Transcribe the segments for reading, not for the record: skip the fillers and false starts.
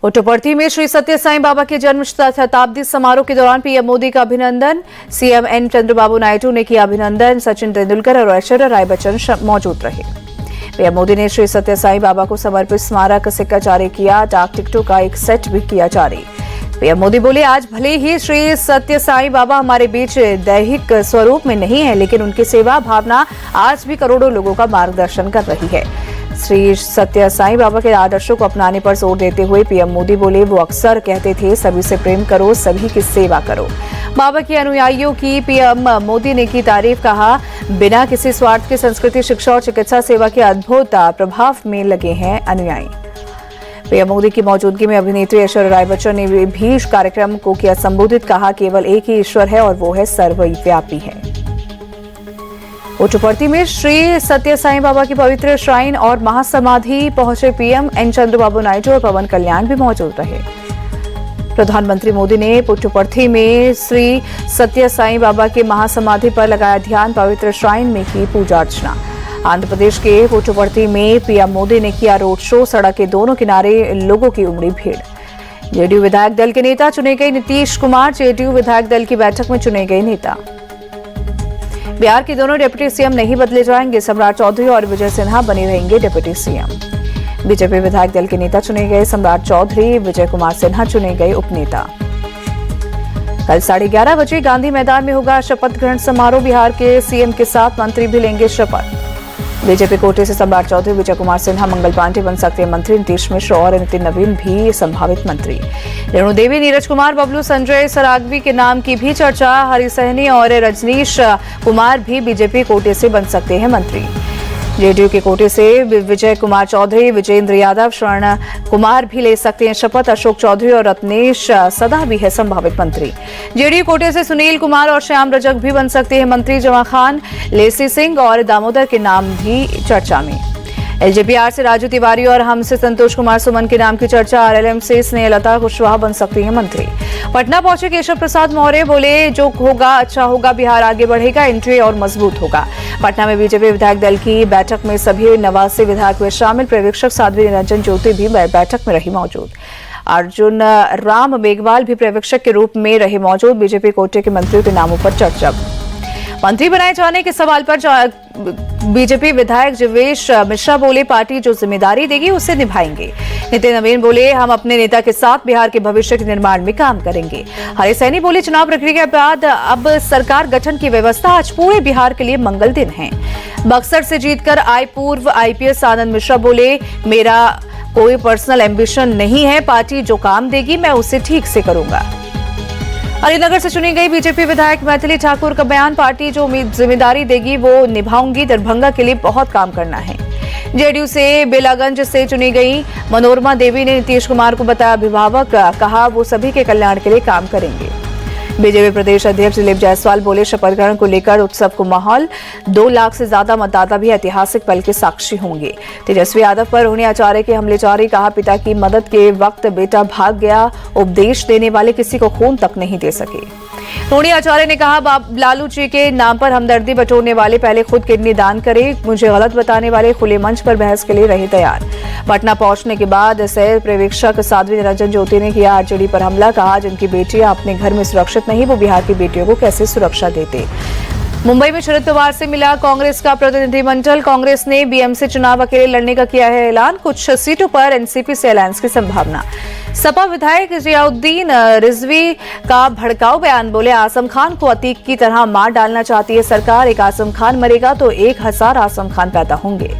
पुट्टपर्थी में श्री सत्य साईं बाबा के जन्म शताब्दी समारोह के दौरान पीएम मोदी का अभिनंदन। सीएम एन चंद्रबाबू नायडू ने किया अभिनंदन। सचिन तेंदुलकर और ऐश्वर्या राय बच्चन मौजूद रहे। पीएम मोदी ने श्री सत्य साईं बाबा को समर्पित स्मारक सिक्का जारी किया। डाक टिकटों का एक सेट भी किया जारी। पीएम मोदी बोले, आज भले ही श्री सत्य साईं बाबा हमारे बीच दैहिक स्वरूप में नहीं है, लेकिन उनकी सेवा भावना आज भी करोड़ों लोगों का मार्गदर्शन कर रही है। श्री सत्य साईं बाबा के आदर्शों को अपनाने पर जोर देते हुए पीएम मोदी बोले, वो अक्सर कहते थे, सभी से प्रेम करो, सभी की सेवा करो। बाबा के अनुयायियों की पीएम मोदी ने की तारीफ। कहा, बिना किसी स्वार्थ की संस्कृति, शिक्षा और चिकित्सा सेवा के अद्भुत प्रभाव में लगे हैं अनुयायी। पीएम मोदी की मौजूदगी में अभिनेत्री ऐश्वर्या राय बच्चन ने भी कार्यक्रम को किया संबोधित। कहा, केवल एक ही ईश्वर है और वो है सर्वव्यापी है। पुट्टपर्थी में श्री सत्य साईं बाबा की पवित्र श्राइन और महासमाधि पहुंचे पीएम एन चंद्रबाबू नायडू और पवन कल्याण भी मौजूद रहे। प्रधानमंत्री मोदी ने पुट्टपर्थी में श्री सत्य साईं बाबा के महासमाधि पर लगाया ध्यान। पवित्र श्राइन में की पूजा अर्चना। आंध्र प्रदेश के पुट्टपर्थी में पीएम मोदी ने किया रोड शो। सड़क के दोनों किनारे लोगों की उमड़ी भीड़। जेडीयू विधायक दल के नेता चुने गए नीतीश कुमार। जेडीयू विधायक दल की बैठक में चुने गए नेता। बिहार के दोनों डिप्टी सीएम नहीं बदले जाएंगे। सम्राट चौधरी और विजय सिन्हा बने रहेंगे डिप्टी सीएम। बीजेपी विधायक दल के नेता चुने गए सम्राट चौधरी। विजय कुमार सिन्हा चुने गए उपनेता। कल 11:30 बजे गांधी मैदान में होगा शपथ ग्रहण समारोह। बिहार के सीएम के साथ मंत्री भी लेंगे शपथ। बीजेपी कोटे से सम्राट चौधरी, विजय कुमार सिन्हा, मंगल पांडे बन सकते हैं मंत्री। नीतीश मिश्र और नितिन नवीन भी संभावित मंत्री। रेणु देवी, नीरज कुमार, बबलू संजय सरागवी के नाम की भी चर्चा। हरि सहनी और रजनीश कुमार भी बीजेपी कोटे से बन सकते हैं मंत्री। जेडीयू के कोटे से विजय कुमार चौधरी, विजेंद्र यादव, स्वर्ण कुमार भी ले सकते हैं शपथ। अशोक चौधरी और रत्नेश सदा भी है संभावित मंत्री। जेडीयू कोटे से सुनील कुमार और श्याम रजक भी बन सकते हैं मंत्री। जमा खान, लेसी सिंह और दामोदर के नाम भी चर्चा में। एलजेपीआर से राजू तिवारी और हम से संतोष कुमार सुमन के नाम की चर्चा। आरएलएम से स्नेहलता कुशवाहा बन सकती हैं मंत्री। पटना पहुंचे केशव प्रसाद मौर्य, बोले, जो होगा अच्छा होगा, बिहार आगे बढ़ेगा, एंट्री और मजबूत होगा। पटना में बीजेपी विधायक दल की बैठक में सभी 89 विधायक हुए शामिल। पर्यवेक्षक साध्वी निरंजन ज्योति भी बैठक में रही मौजूद। अर्जुन राम मेघवाल भी पर्यवेक्षक के रूप में रहे मौजूद। बीजेपी कोटे के मंत्रियों के नामों पर चर्चा। मंत्री बनाए जाने के सवाल पर बीजेपी विधायक जीवेश मिश्रा बोले, पार्टी जो जिम्मेदारी देगी उसे निभाएंगे। नितिन नवीन बोले, हम अपने नेता के साथ बिहार के भविष्य के निर्माण में काम करेंगे। हरि सहनी बोले, चुनाव प्रक्रिया के बाद अब सरकार गठन की व्यवस्था। आज पूरे बिहार के लिए मंगल दिन है। बक्सर से जीतकर आए पूर्व आईपीएस आनंद मिश्रा बोले, मेरा कोई पर्सनल एम्बिशन नहीं है, पार्टी जो काम देगी मैं उसे ठीक से करूंगा। अलीनगर से चुनी गई बीजेपी विधायक मैथिली ठाकुर का बयान, पार्टी जो जिम्मेदारी देगी वो निभाऊंगी, दरभंगा के लिए बहुत काम करना है। जेडीयू से बेलागंज से चुनी गई मनोरमा देवी ने नीतीश कुमार को बताया अभिभावक। कहा, वो सभी के कल्याण के लिए काम करेंगे। बीजेपी प्रदेश अध्यक्ष दिलीप जायसवाल बोले, शपथ ग्रहण को लेकर उत्सव को माहौल। 2 लाख से ज्यादा मतदाता भी ऐतिहासिक पल के साक्षी होंगे। तेजस्वी यादव पर रोहिणी आचार्य के हमले जारी। कहा, पिता की मदद के वक्त बेटा भाग गया, उपदेश देने वाले किसी को खून तक नहीं दे सके। रोहिणी आचार्य ने कहा, लालू जी के नाम पर हमदर्दी बटोरने वाले पहले खुद किडनी दान करें। मुझे गलत बताने वाले खुले मंच पर बहस के लिए रहे तैयार। पटना पहुंचने के बाद सह पर्यवेक्षक साध्वी निरंजन ज्योति ने किया आरजेडी पर हमला। कहा, जिनकी बेटियां अपने घर में सुरक्षित नहीं, वो बिहार की बेटियों को कैसे सुरक्षा देते। मुंबई में शरद पवार से मिला कांग्रेस का प्रतिनिधिमंडल। कांग्रेस ने बीएमसी चुनाव अकेले लड़ने का किया है ऐलान। कुछ सीटों पर एनसीपी से अलायंस की संभावना। सपा विधायक जियाउद्दीन रिजवी का भड़काऊ बयान। बोले, आजम खान को अतीक की तरह मार डालना चाहती है सरकार। एक आजम खान मरेगा तो 1000 आजम खान पैदा होंगे।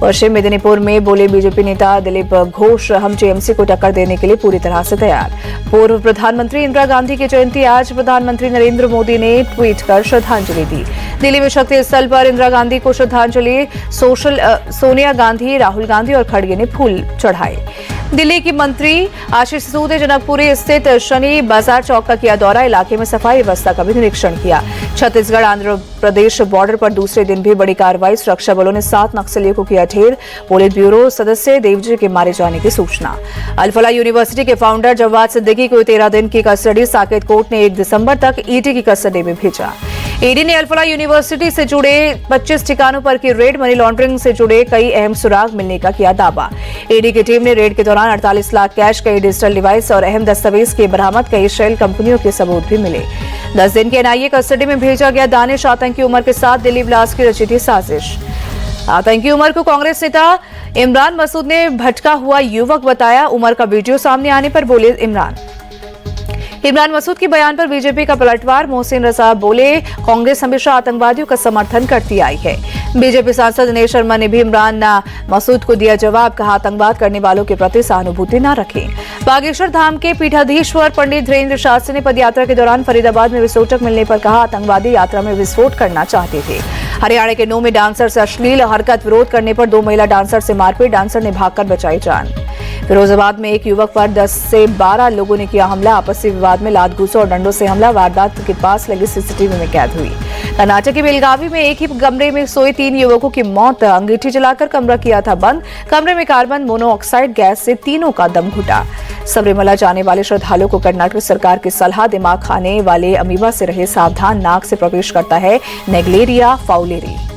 पश्चिम मेदिनीपुर में बोले बीजेपी नेता दिलीप घोष, हम टीएमसी को टक्कर देने के लिए पूरी तरह से तैयार। पूर्व प्रधानमंत्री इंदिरा गांधी की जयंती आज। प्रधानमंत्री नरेंद्र मोदी ने ट्वीट कर श्रद्धांजलि दी। दिल्ली में शक्ति स्थल पर इंदिरा गांधी को श्रद्धांजलि। सोनिया गांधी, राहुल गांधी और खड़गे ने फूल चढ़ाए। दिल्ली की मंत्री आशीष सूद ने जनकपुरी स्थित शनि बाजार चौक का किया दौरा। इलाके में सफाई व्यवस्था का भी निरीक्षण किया। छत्तीसगढ़ आंध्र प्रदेश बॉर्डर पर दूसरे दिन भी बड़ी कार्रवाई। सुरक्षा बलों ने 7 नक्सलियों को किया ढेर। पोलित ब्यूरो सदस्य देवजी के मारे जाने की सूचना। अल-फलाह यूनिवर्सिटी के फाउंडर जवाद सिद्दीकी को 13 दिन की कस्टडी। साकेत कोर्ट ने 1 दिसंबर तक ईडी की कस्टडी में भेजा। ईडी ने अल्फला यूनिवर्सिटी से जुड़े 25 ठिकानों पर की रेड। मनी लॉन्ड्रिंग से जुड़े कई अहम सुराग मिलने का किया दावा। ईडी की टीम ने रेड के दौरान 48 लाख कैश, कई डिजिटल डिवाइस और अहम दस्तावेज के बरामद, कई शेल कंपनियों के सबूत भी मिले। 10 दिन के एनआईए कस्टडी में भेजा गया दानिश। आतंकी उमर के साथ दिल्ली ब्लास्ट की रची थी साजिश। आतंकी उमर को कांग्रेस नेता इमरान मसूद ने भटका हुआ युवक बताया। उमर का वीडियो सामने आने पर बोले इमरान मसूद के बयान पर बीजेपी का पलटवार। मोहसिन रजा बोले, कांग्रेस हमेशा आतंकवादियों का समर्थन करती आई है। बीजेपी सांसद दिनेश शर्मा ने भी इमरान मसूद को दिया जवाब, कहा आतंकवाद करने वालों के प्रति सहानुभूति न रखें। बागेश्वर धाम के पीठाधीश्वर पंडित धीरेन्द्र शास्त्री ने पदयात्रा के दौरान फरीदाबाद में विस्फोटक मिलने पर कहा आतंकवादी यात्रा में विस्फोट करना चाहते थे। हरियाणा के नूंह में डांसर से अश्लील हरकत, विरोध करने पर 2 महिला डांसर से मारपीट, डांसर ने भागकर बचाई जान। फिरोजाबाद में एक युवक पर 10 से 12 लोगों ने किया हमला, आपसी विवाद में लात घूंसों और डंडों से हमला, वारदात के पास लगी सीसीटीवी में कैद हुई। कर्नाटक के बेलगावी में एक ही कमरे में सोए 3 युवकों की मौत, अंगीठी जलाकर कमरा किया था बंद। कमरे में कार्बन मोनोऑक्साइड गैस से तीनों का दम घुटा। सबरीमला जाने वाले श्रद्धालुओं को कर्नाटक सरकार की सलाह, दिमाग खाने वाले अमीबा से रहे सावधान, नाक से प्रवेश करता है नेग्लेरिया फाउलेरी।